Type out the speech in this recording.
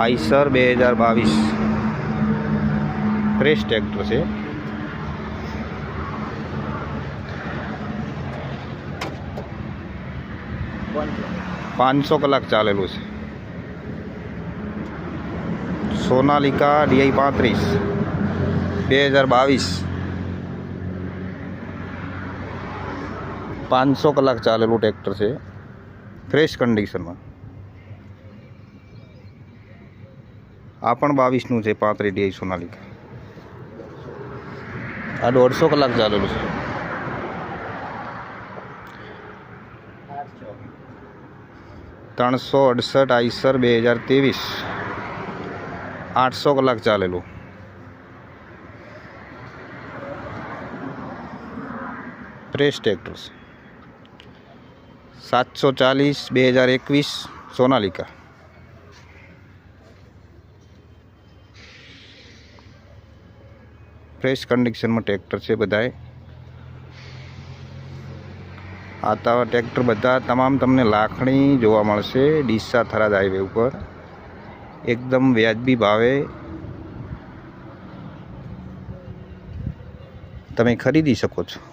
Eicher 2022 fresh tractor છે. પાંચસો કલાક ચાલેલું છે. સોનાલિકા DI 35 2022 500 કલાક ચાલેલું ટ્રેક્ટર છે, ફ્રેશ કન્ડિશનમાં. આ પણ 22નું છે, 35 DI સોનાલિકા. આ 150 કલાક ચાલેલું છે. ₹368 આઈસર 2023 800 કલાક ચાલેલું. ફ્રેશ ટ્રેક્ટર છે. 740 2021 સોનાલિકા. ફ્રેશ કન્ડિશનમાં ટ્રેક્ટર છે બધાએ. આ ટ્રેક્ટર બધા તમામ તમને લાખણી જોવા મળશે ડીસા થરાદ હાઈવે ઉપર. એકદમ વ્યાજબી ભાવે તમે ખરીદી શકો છો.